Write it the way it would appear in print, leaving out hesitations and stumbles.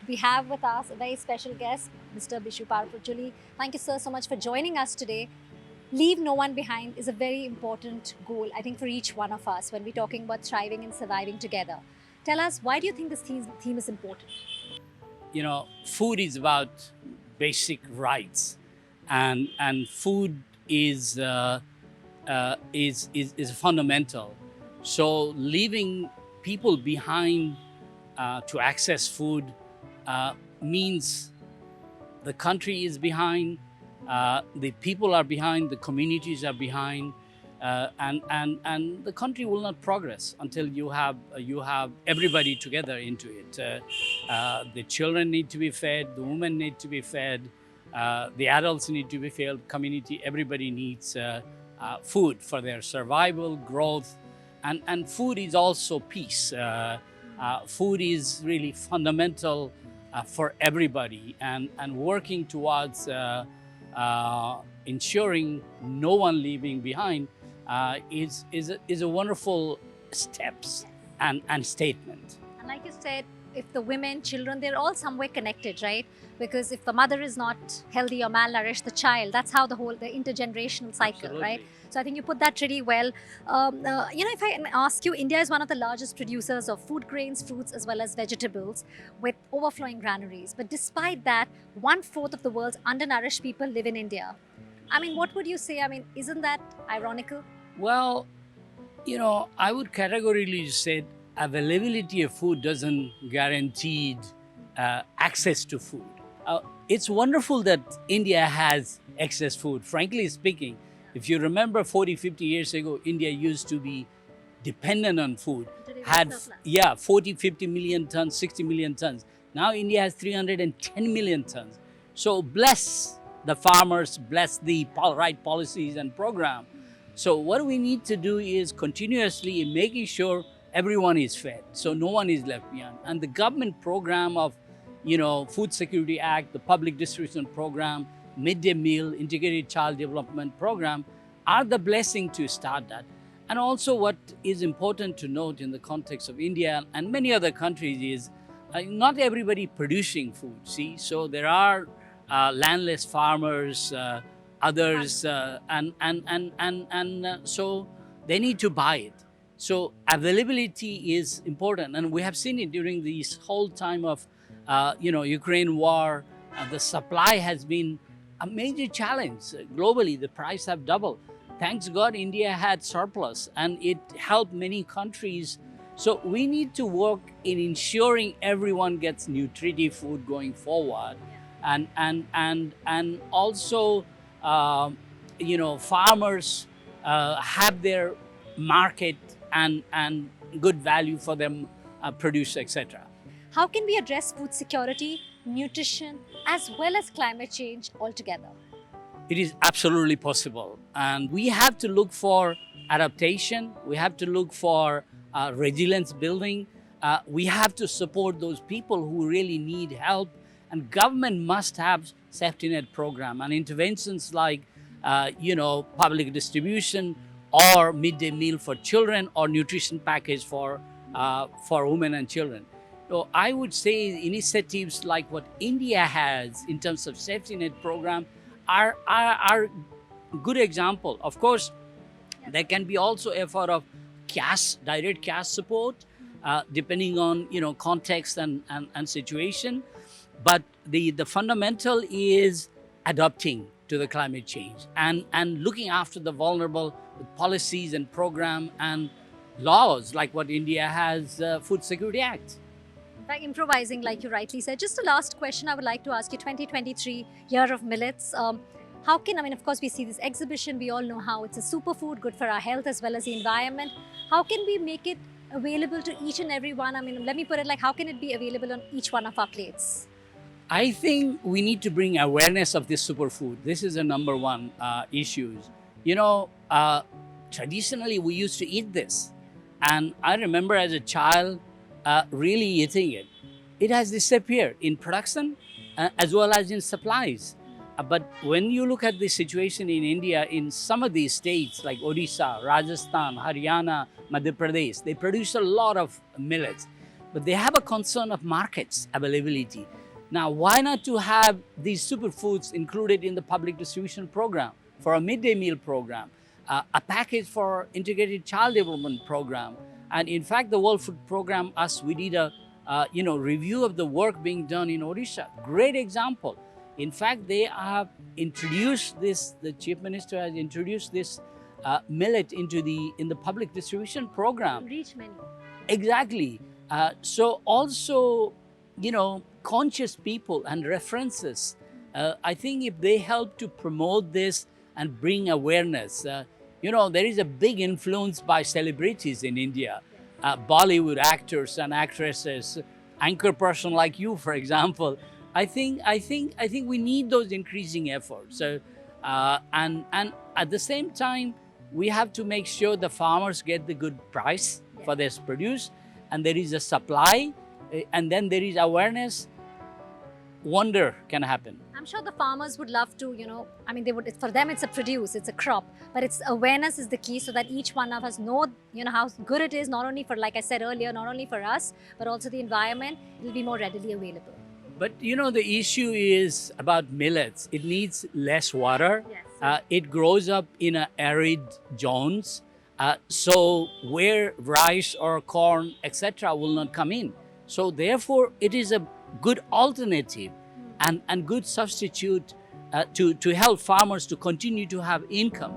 We have with us a very special guest, Mr. Bishow Parajuli. Thank you, sir, so much for joining us today. Leave no one behind is a very important goal, I think, for each one of us when we're talking about thriving and surviving together. Tell us, why do you think this theme is important? Food is about basic rights, and food is fundamental. So leaving people behind to access food means the country is behind, the people are behind, the communities are behind, and the country will not progress until you have everybody together into it. The children need to be fed, the women need to be fed, the adults need to be fed, community, everybody needs food for their survival, growth, and food is also peace. Food is really fundamental for everybody, and working towards ensuring no one leaving behind is a wonderful steps and statement. And like you said, if the women, children, they're all somewhere connected, right? Because if the mother is not healthy or malnourished, the child, that's how the intergenerational cycle, right? Absolutely. So I think you put that really well. If I can ask you, India is one of the largest producers of food grains, fruits, as well as vegetables with overflowing granaries. But despite that, 1/4 of the world's undernourished people live in India. I mean, what would you say? I mean, isn't that ironical? Well, I would categorically say availability of food doesn't guarantee access to food. It's wonderful that India has excess food. Frankly speaking, if you remember 40, 50 years ago, India used to be dependent on food. Today we have Had, surplus. yeah, 40, 50 million tons, 60 million tons. Now India has 310 million tons. So bless the farmers, bless the right policies and program. So what we need to do is continuously making sure everyone is fed, so no one is left behind. And the government program of, Food Security Act, the Public Distribution Program, Midday Meal, Integrated Child Development Program are the blessing to start that. And also what is important to note in the context of India and many other countries is not everybody producing food, see? So there are landless farmers, others, so they need to buy it. So availability is important, and we have seen it during this whole time of, Ukraine war. The supply has been a major challenge globally. The price have doubled. Thanks God, India had surplus, and it helped many countries. So we need to work in ensuring everyone gets nutritive food going forward, and also, farmers have their market and good value for them produce, etc. How can we address food security, nutrition, as well as climate change altogether? It is absolutely possible, and we have to look for adaptation. We have to look for resilience building. We have to support those people who really need help, and government must have safety net program and interventions like public distribution or midday meal for children or nutrition package for women and children. So I would say initiatives like what India has in terms of safety net program are good example. Of course, there can be also effort of direct cash support, depending on context and situation. But the fundamental is adapting to the climate change and looking after the vulnerable with policies and program and laws like what India has, Food Security Act. By improvising, like you rightly said. Just a last question I would like to ask you. 2023, year of millets. How can, I mean, of course, we see this exhibition. We all know how it's a superfood, good for our health as well as the environment. How can we make it available to each and every one? I mean, let me put it like, how can it be available on each one of our plates? I think we need to bring awareness of this superfood. This is the number one issue. Traditionally, we used to eat this. And I remember as a child, really eating it. It has disappeared in production as well as in supplies. But when you look at the situation in India, in some of these states like Odisha, Rajasthan, Haryana, Madhya Pradesh, they produce a lot of millets. but they have a concern of markets availability. Now, why not to have these superfoods included in the public distribution program for a midday meal program, a package for integrated child development program, and in fact, the World Food Program, we did a review of the work being done in Odisha. Great example. In fact, they have introduced this. The Chief Minister has introduced this millet in the public distribution program. Reach many. Exactly. So also, conscious people and references. I think if they help to promote this and bring awareness, there is a big influence by celebrities in India, Bollywood actors and actresses, anchor person like you, for example. I think we need those increasing efforts. So, and at the same time, we have to make sure the farmers get the good price for their produce, and there is a supply, and then there is awareness. Wonder can happen. I'm sure the farmers would love to, they would, for them it's a produce, it's a crop, but it's awareness is the key so that each one of us know, how good it is, not only for, like I said earlier, not only for us, but also the environment. It will be more readily available. But the issue is about millets. It needs less water. Yes. It grows up in arid zones. So where rice or corn, etc., will not come in. So therefore, it is a good alternative and good substitute to help farmers to continue to have income.